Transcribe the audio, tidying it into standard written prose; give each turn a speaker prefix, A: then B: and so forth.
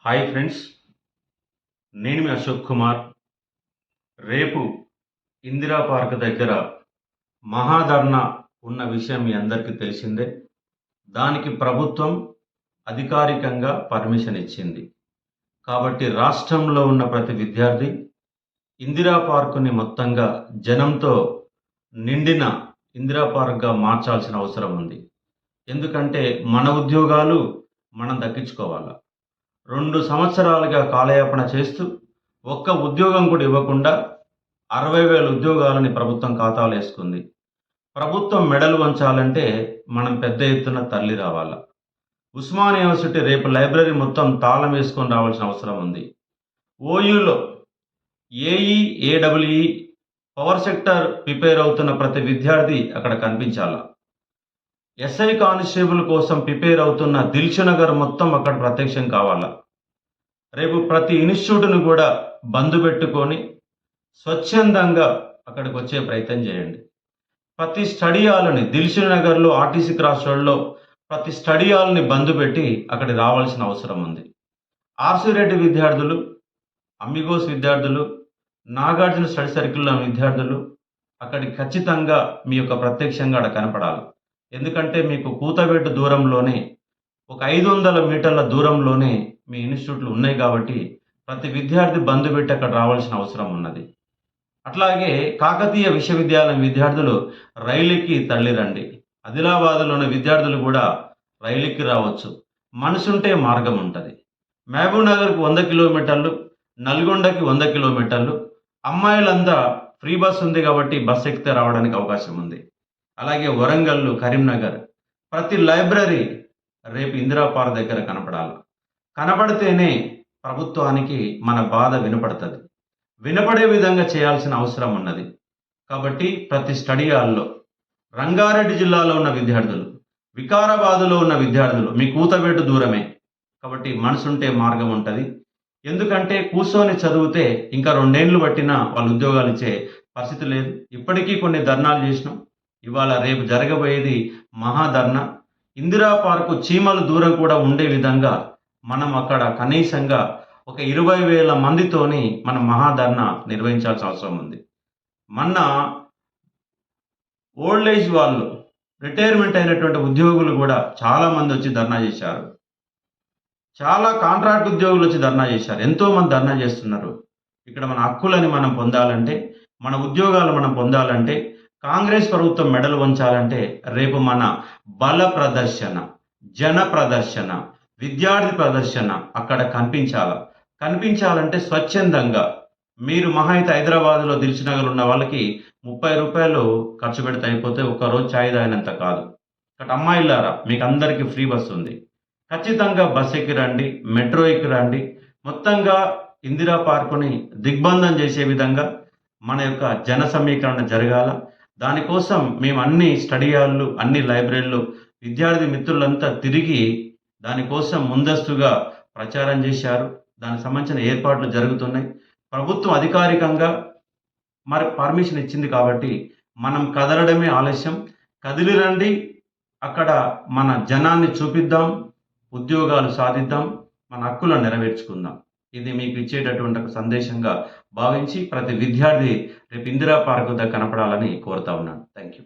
A: Hi friends, నేను మీ అశోక్ కుమార్. రేపు Indira park దగ్గర మహాధర్నా ఉన్న విషయం మీ అందరికీ తెలిసిందే. దానికి ప్రభుత్వం అధికారికంగా పర్మిషన్ ఇచ్చింది. కాబట్టి రాష్ట్రంలో ఉన్న ప్రతి విద్యార్థి ఇందిరా పార్కుని మొత్తంగా జనంతో నిండిన ఇందిరా పార్క్గా మార్చాల్సిన అవసరం ఉంది. ఎందుకంటే మన ఉద్యోగాలు మనం దక్కించుకోవాలి. 2 సంవత్సరాలుగా కాలయాపన చేస్తూ ఒక్క ఉద్యోగం కూడా ఇవ్వకుండా 60,000 ఉద్యోగాలని ప్రభుత్వం ఖాతాలో వేసుకుంది. ప్రభుత్వం మెడలు వంచాలంటే మనం పెద్ద ఎత్తున తరలి రావాల. ఉస్మానియా యూనివర్సిటీ రేపు లైబ్రరీ మొత్తం తాళం వేసుకొని రావాల్సిన అవసరం ఉంది. ఓయూలో AE, AWE power sector prepare అవుతున్న ప్రతి విద్యార్థి అక్కడ కనిపించాల. ఎస్ఐ కానిస్టేబుల్ కోసం ప్రిపేర్ అవుతున్న దిల్సుఖ్నగర్ మొత్తం అక్కడ ప్రత్యక్షం కావాలా. రేపు ప్రతి ఇన్స్టిట్యూట్ను కూడా బంద్ పెట్టుకొని స్వచ్ఛందంగా అక్కడికి వచ్చే ప్రయత్నం చేయండి. ప్రతి స్టడీ హాల్ని దిల్సుఖ్నగర్లో ఆర్టీసీ క్రాస్ రోడ్లో ప్రతి స్టడీ హాల్ని బంద్ పెట్టి అక్కడికి రావాల్సిన అవసరం ఉంది. ఆర్సీ రెడ్డి విద్యార్థులు, అమ్మిగోస్ విద్యార్థులు, నాగార్జున స్టడీ సర్కిల్లో విద్యార్థులు అక్కడికి ఖచ్చితంగా మీ యొక్క ప్రత్యక్షంగా అక్కడ కనపడాలి. ఎందుకంటే మీకు కూతవేటు దూరంలోనే, ఒక 500 మీటర్ల దూరంలోనే మీ ఇన్స్టిట్యూట్లు ఉన్నాయి కాబట్టి ప్రతి విద్యార్థి బంద్ పెట్టి అక్కడ రావాల్సిన అవసరం ఉన్నది. అట్లాగే కాకతీయ విశ్వవిద్యాలయం విద్యార్థులు రైలుకి తరలిరండి. ఆదిలాబాద్లో ఉన్న విద్యార్థులు కూడా రైలుకి రావచ్చు. మనసుంటే మార్గం ఉంటుంది. మహబూబ్ నగర్కు 100 కిలోమీటర్లు, నల్గొండకి 100 కిలోమీటర్లు. అమ్మాయిలంతా ఫ్రీ బస్ ఉంది కాబట్టి బస్ ఎక్కితే రావడానికి అవకాశం ఉంది. అలాగే వరంగల్, కరీంనగర్ ప్రతి లైబ్రరీ రేపు ఇందిరా పార్క్ దగ్గర కనపడాలి. కనపడితేనే ప్రభుత్వానికి మన బాధ వినపడుతుంది. వినపడే విధంగా చేయాల్సిన అవసరం ఉన్నది. కాబట్టి ప్రతి స్టడీ హాల్లో రంగారెడ్డి జిల్లాలో ఉన్న విద్యార్థులు, వికారాబాదులో ఉన్న విద్యార్థులు మీ కూతవేటు దూరమే కాబట్టి మనసుంటే మార్గం ఉంటుంది. ఎందుకంటే కూర్చొని చదివితే ఇంకా 2 ఏళ్ళు పట్టినా వాళ్ళు ఉద్యోగాలు ఇచ్చే పరిస్థితి లేదు. ఇప్పటికీ కొన్ని ధర్నాలు చేసినాం. ఇవాళ రేపు జరగబోయేది మహాధర్నా. ఇందిరా పార్కు చీమల దూరం కూడా ఉండే విధంగా మనం అక్కడ కనీసంగా ఒక 20,000 మందితోని మనం మహాధర్నా నిర్వహించాల్సిన అవసరం ఉంది. మొన్న ఓల్డ్ ఏజ్ వాళ్ళు, రిటైర్మెంట్ అయినటువంటి ఉద్యోగులు కూడా చాలామంది వచ్చి ధర్నా చేశారు. చాలా కాంట్రాక్ట్ ఉద్యోగులు వచ్చి ధర్నా చేశారు. ఎంతోమంది ధర్నా చేస్తున్నారు. ఇక్కడ మన హక్కులని మనం పొందాలంటే, మన ఉద్యోగాలు మనం పొందాలంటే, కాంగ్రెస్ ప్రభుత్వం మెడలు వంచాలంటే రేపు మన బల ప్రదర్శన, జన ప్రదర్శన, విద్యార్థి ప్రదర్శన అక్కడ కనిపించాలంటే స్వచ్ఛందంగా మీరు మహా అయితే హైదరాబాద్లో దిల్సుఖ్నగర్ ఉన్న వాళ్ళకి 30 రూపాయలు ఖర్చు పెడితే అయిపోతే ఒక్కరోజు ఛాయ్ తాగినంత కాదు. ఇక్కడ అమ్మాయిలారా మీకు అందరికీ ఫ్రీ బస్ ఉంది. ఖచ్చితంగా బస్ ఎక్కి రండి, మెట్రో ఎక్కి రండి. మొత్తంగా ఇందిరా పార్కుని దిగ్బంధం చేసే విధంగా మన యొక్క జన సమీకరణ జరగాల. దానికోసం మేము అన్ని స్టడీ హాళ్ళు, అన్ని లైబ్రరీలు విద్యార్థి మిత్రులంతా తిరిగి దానికోసం ముందస్తుగా ప్రచారం చేశారు. దానికి సంబంధించిన ఏర్పాట్లు జరుగుతున్నాయి. ప్రభుత్వం అధికారికంగా మరి పర్మిషన్ ఇచ్చింది కాబట్టి మనం కదలడమే ఆలస్యం. కదిలి రండి, అక్కడ మన జనాన్ని చూపిద్దాం, ఉద్యోగాలు సాధిద్దాం, మన హక్కులను నెరవేర్చుకుందాం. ఇది మీకు ఇచ్చేటటువంటి ఒక సందేశంగా భావించి ప్రతి విద్యార్థి రేపు ఇందిరా పార్క్ వద్ద కనపడాలని కోరుతా ఉన్నాను. Thank you.